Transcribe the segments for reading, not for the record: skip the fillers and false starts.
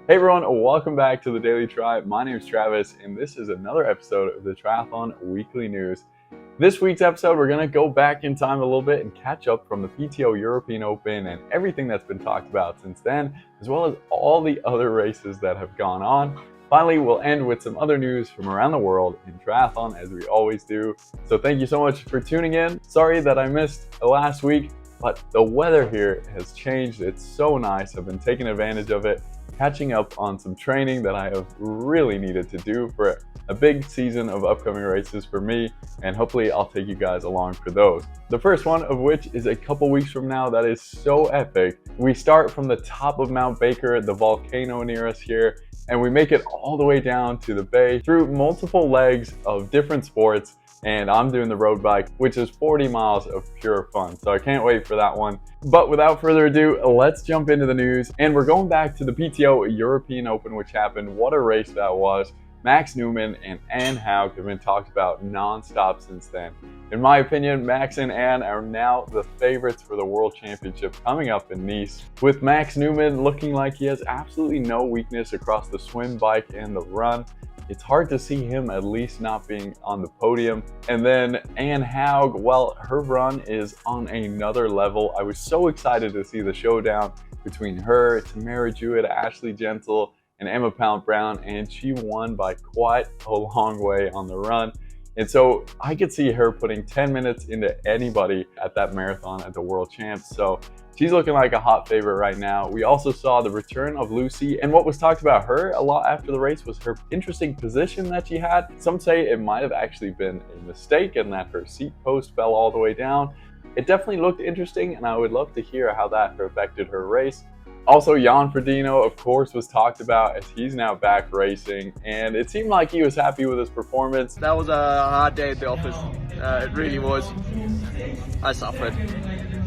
Hey everyone, welcome back to the Daily Tri. My name is Travis, and this is another episode of the Triathlon Weekly News. This week's episode, we're going to go back in time a little bit and catch up from the PTO European Open and everything that's been talked about since then, as well as all the other races that have gone on. Finally, we'll end with some other news from around the world in triathlon, as we always do. So thank you so much for tuning in. Sorry that I missed last week, but the weather here has changed. It's so nice. I've been taking advantage of it, catching up on some training that I have really needed to do for a big season of upcoming races for me, and hopefully I'll take you guys along for those. The first one of which is a couple weeks from now. That is so epic. We start from the top of Mount Baker, the volcano near us here, and we make it all the way down to the bay through multiple legs of different sports. And I'm doing the road bike, which is 40 miles of pure fun. So I can't wait for that one. But without further ado, let's jump into the news. And we're going back to the PTO European Open, which happened. What a race that was. Max Newman and Anne Haug have been talked about nonstop since then. In my opinion, Max and Anne are now the favorites for the World Championship coming up in Nice, with Max Newman looking like he has absolutely no weakness across the swim, bike, and the run. It's hard to see him at least not being on the podium. And then Anne Haug, well, her run is on another level. I was so excited to see the showdown between her, Tamara Jewett, Ashley Gentle, and Emma Pound-Brown, and she won by quite a long way on the run. And so I could see her putting 10 minutes into anybody at that marathon at the World Champs. So she's looking like a hot favorite right now. We also saw the return of Lucy, and what was talked about her a lot after the race was her interesting position that she had. Some say it might have actually been a mistake and that her seat post fell all the way down. It definitely looked interesting, and I would love to hear how that affected her race. Also, Jan Frodeno, of course, was talked about as he's now back racing, and it seemed like he was happy with his performance. That was a hard day at the office. It really was. I suffered.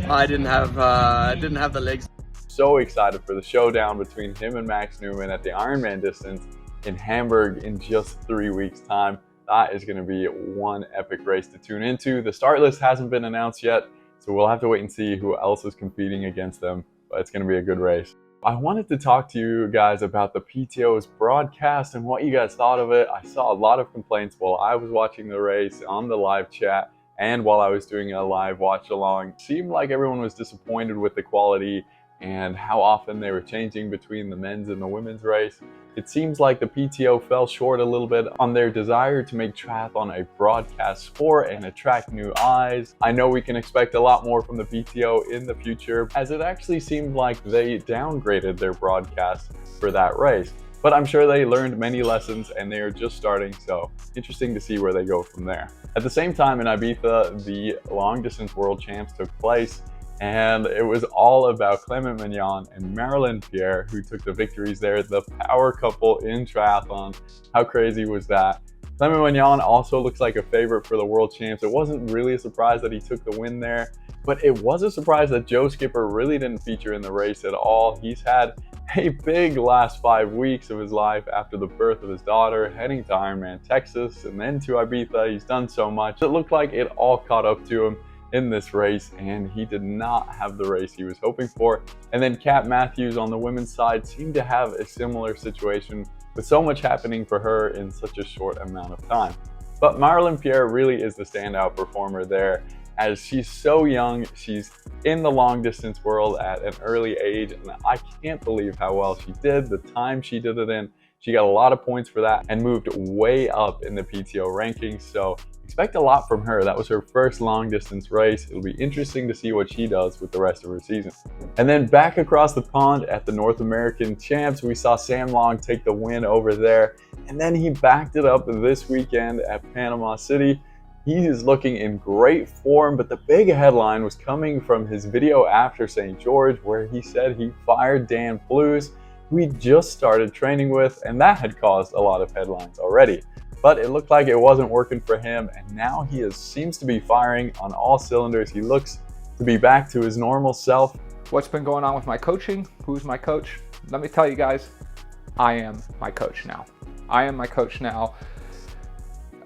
I didn't have the legs. So excited for the showdown between him and Max Newman at the Ironman distance in Hamburg in just 3 weeks' time. That is going to be one epic race to tune into. The start list hasn't been announced yet, so we'll have to wait and see who else is competing against them. But it's going to be a good race. I wanted to talk to you guys about the PTO's broadcast and what you guys thought of it. I saw a lot of complaints while I was watching the race on the live chat and while I was doing a live watch along. It seemed like everyone was disappointed with the quality and how often they were changing between the men's and the women's race. It seems like the PTO fell short a little bit on their desire to make triathlon a broadcast sport and attract new eyes. I know we can expect a lot more from the PTO in the future, as it actually seemed like they downgraded their broadcast for that race. But I'm sure they learned many lessons and they are just starting, so interesting to see where they go from there. At the same time, in Ibiza, the long distance world champs took place, and it was all about Clement Mignon and Marilyn Pierre, who took the victories there, the power couple in triathlon. How crazy was that? Clement Mignon also looks like a favorite for the world champs. It wasn't really a surprise that he took the win there, but it was a surprise that Joe Skipper really didn't feature in the race at all. He's had a big last 5 weeks of his life after the birth of his daughter, heading to Ironman Texas and then to Ibiza. He's done so much. It looked like it all caught up to him in this race, and he did not have the race he was hoping for. And then Kat Matthews on the women's side seemed to have a similar situation, with so much happening for her in such a short amount of time. But Marilyn Pierre really is the standout performer there, as she's so young. She's in the long distance world at an early age, and I can't believe how well she did, the time she did it in. She got a lot of points for that and moved way up in the PTO rankings, so expect a lot from her. That was her first long distance race. It'll be interesting to see what she does with the rest of her season. And then back across the pond at the North American Champs, we saw Sam Long take the win over there, and then he backed it up this weekend at Panama City. He is looking in great form, but the big headline was coming from his video after St. George, where he said he fired Dan Plews, who he just started training with, and that had caused a lot of headlines already. But it looked like it wasn't working for him, and now he seems to be firing on all cylinders. He looks to be back to his normal self. What's been going on with my coaching? Who's my coach? Let me tell you guys, I am my coach now. I am my coach now.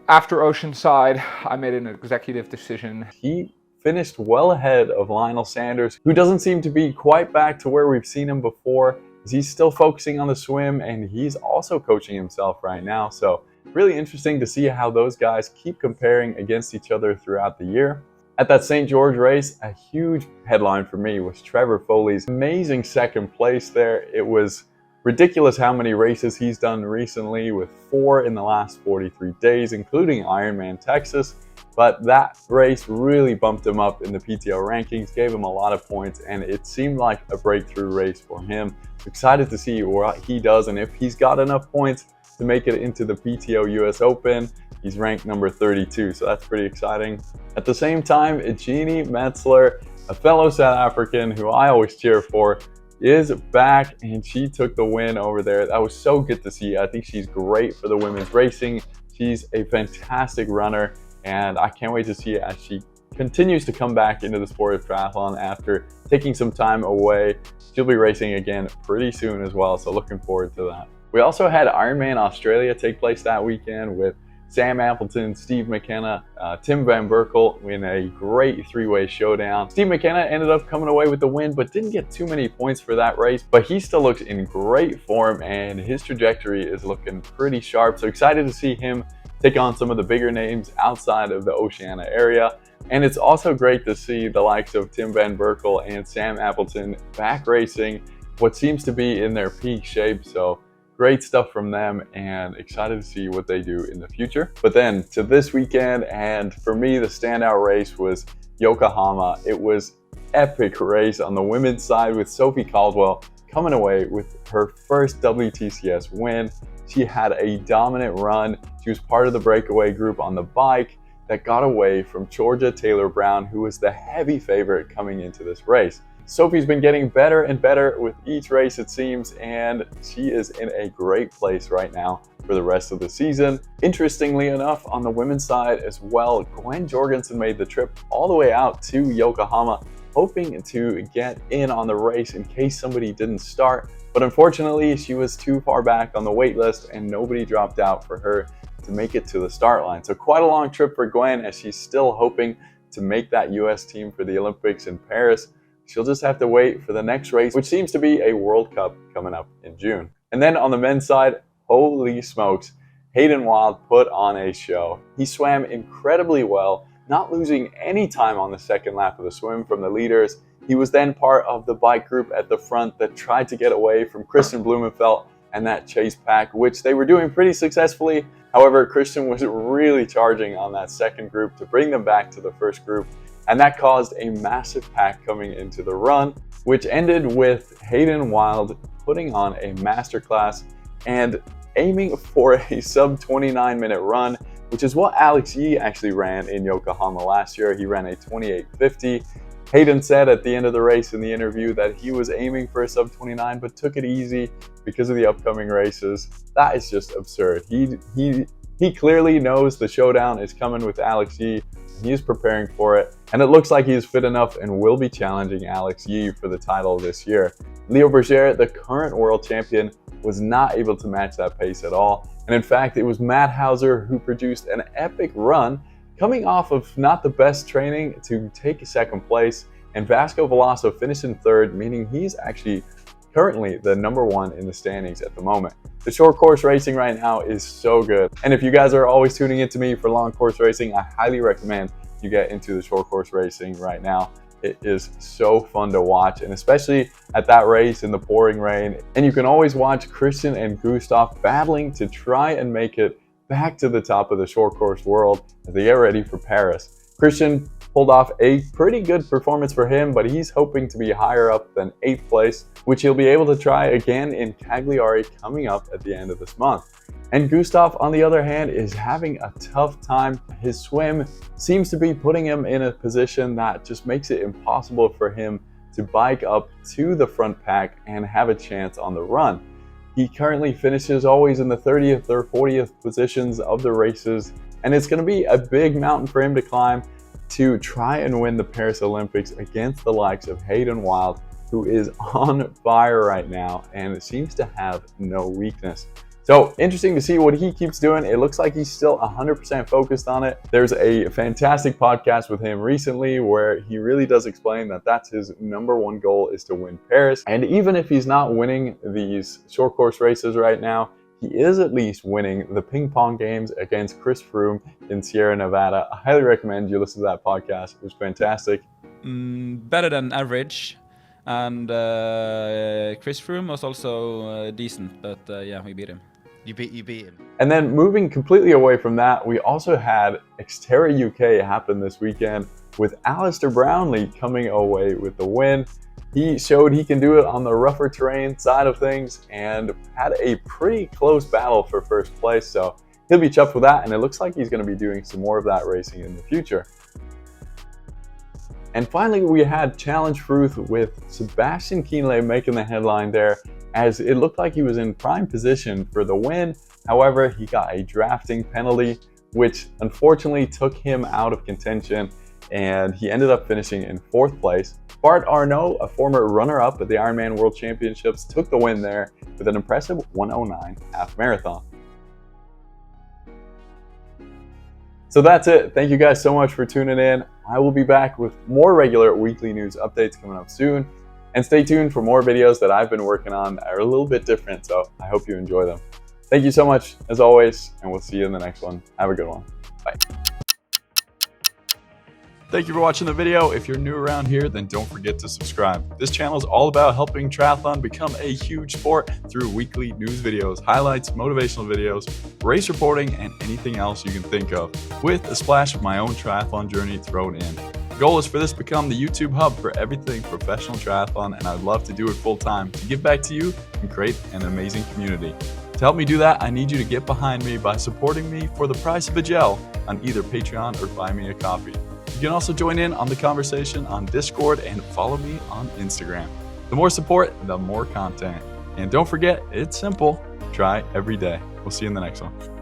After Oceanside, I made an executive decision. He finished well ahead of Lionel Sanders, who doesn't seem to be quite back to where we've seen him before. is he's still focusing on the swim, and he's also coaching himself right now. So really interesting to see how those guys keep comparing against each other throughout the year. At that St. George race, a huge headline for me was Trevor Foley's amazing second place there. It was ridiculous how many races he's done recently, with 4 in the last 43 days, including Ironman Texas. But that race really bumped him up in the PTO rankings, gave him a lot of points, and it seemed like a breakthrough race for him. Excited to see what he does, and if he's got enough points to make it into the PTO US Open. He's ranked number 32, so that's pretty exciting. At the same time, Jeannie Metzler, a fellow South African who I always cheer for, is back, and she took the win over there. That was so good to see. I think she's great for the women's racing. She's a fantastic runner, and I can't wait to see it as she continues to come back into the sport of triathlon after taking some time away. She'll be racing again pretty soon as well, so looking forward to that. We also had Ironman Australia take place that weekend with Sam Appleton, Steve McKenna, Tim Van Berkel in a great 3-way showdown. Steve McKenna ended up coming away with the win, but didn't get too many points for that race. But he still looks in great form, and his trajectory is looking pretty sharp. So excited to see him take on some of the bigger names outside of the Oceania area. And it's also great to see the likes of Tim Van Berkel and Sam Appleton back racing what seems to be in their peak shape. So great stuff from them, and excited to see what they do in the future. But then to this weekend, and for me, the standout race was Yokohama. It was epic race on the women's side with Sophie Caldwell coming away with her first WTCS win. She had a dominant run. She was part of the breakaway group on the bike that got away from Georgia Taylor Brown, who was the heavy favorite coming into this race. Sophie's been getting better and better with each race, it seems, and she is in a great place right now for the rest of the season. Interestingly enough, on the women's side as well, Gwen Jorgensen made the trip all the way out to Yokohama, hoping to get in on the race in case somebody didn't start. But unfortunately, she was too far back on the wait list, and nobody dropped out for her to make it to the start line. So quite a long trip for Gwen, as she's still hoping to make that US team for the Olympics in Paris. She'll just have to wait for the next race, which seems to be a World Cup coming up in June. And then on the men's side, holy smokes, Hayden Wild put on a show. He swam incredibly well, not losing any time on the second lap of the swim from the leaders. He was then part of the bike group at the front that tried to get away from Christian Blumenfeld and that chase pack, which they were doing pretty successfully. However, Christian was really charging on that second group to bring them back to the first group. And that caused a massive pack coming into the run, which ended with Hayden Wild putting on a masterclass and aiming for a sub 29-minute run, which is what Alex Yee actually ran in Yokohama last year. He ran a 28:50. Hayden said at the end of the race in the interview that he was aiming for a sub 29, but took it easy because of the upcoming races. That is just absurd. He clearly knows the showdown is coming with Alex Yee. He is preparing for it, and it looks like he is fit enough and will be challenging Alex Yee for the title this year. Leo Berger, the current world champion, was not able to match that pace at all. And in fact, it was Matt Hauser who produced an epic run, coming off of not the best training, to take second place, and Vasco Veloso finished in third, meaning he's actually currently the #1 in the standings at the moment. The short course racing right now is so good. And if you guys are always tuning into me for long course racing, I highly recommend you get into the short course racing right now. It is so fun to watch, and especially at that race in the pouring rain. And you can always watch Christian and Gustav battling to try and make it back to the top of the short course world as they get ready for Paris. Christian pulled off a pretty good performance for him, but he's hoping to be higher up than 8th place, which he'll be able to try again in Cagliari coming up at the end of this month. And Gustav, on the other hand, is having a tough time. His swim seems to be putting him in a position that just makes it impossible for him to bike up to the front pack and have a chance on the run. He currently finishes always in the 30th or 40th positions of the races, and it's going to be a big mountain for him to climb to try and win the Paris Olympics against the likes of Hayden Wild, who is on fire right now and seems to have no weakness. So So interesting to see what he keeps doing. It looks like he's still 100% focused on it. There's a fantastic podcast with him recently where he really does explain that that's his number one goal, is to win Paris. And even if he's not winning these short course races right now, he is at least winning the ping pong games against Chris Froome in Sierra Nevada. I highly recommend you listen to that podcast. It was fantastic. Better than average. And Chris Froome was also decent, but yeah, we beat him. You beat him. And then moving completely away from that, we also had Xterra UK happen this weekend with Alistair Brownlee coming away with the win. He showed he can do it on the rougher terrain side of things and had a pretty close battle for first place. So he'll be chuffed with that, and it looks like he's going to be doing some more of that racing in the future. And finally, we had Challenge Fruth with Sebastian Kienle making the headline there, as it looked like he was in prime position for the win. However, he got a drafting penalty, which unfortunately took him out of contention, and he ended up finishing in 4th place. Bart Arnault, a former runner-up at the Ironman World Championships, took the win there with an impressive 1:09 half marathon. So that's it. Thank you guys so much for tuning in. I will be back with more regular weekly news updates coming up soon. And stay tuned for more videos that I've been working on that are a little bit different, so I hope you enjoy them. Thank you so much, as always, and we'll see you in the next one. Have a good one. Bye. Thank you for watching the video. If you're new around here, then don't forget to subscribe. This channel is all about helping triathlon become a huge sport through weekly news videos, highlights, motivational videos, race reporting, and anything else you can think of, with a splash of my own triathlon journey thrown in. The goal is for this to become the YouTube hub for everything professional triathlon, and I'd love to do it full time to give back to you and create an amazing community. To help me do that, I need you to get behind me by supporting me for the price of a gel on either Patreon or Buy Me a Coffee. You can also join in on the conversation on Discord and follow me on Instagram. The more support, the more content. And don't forget, it's simple. Try every day. We'll see you in the next one.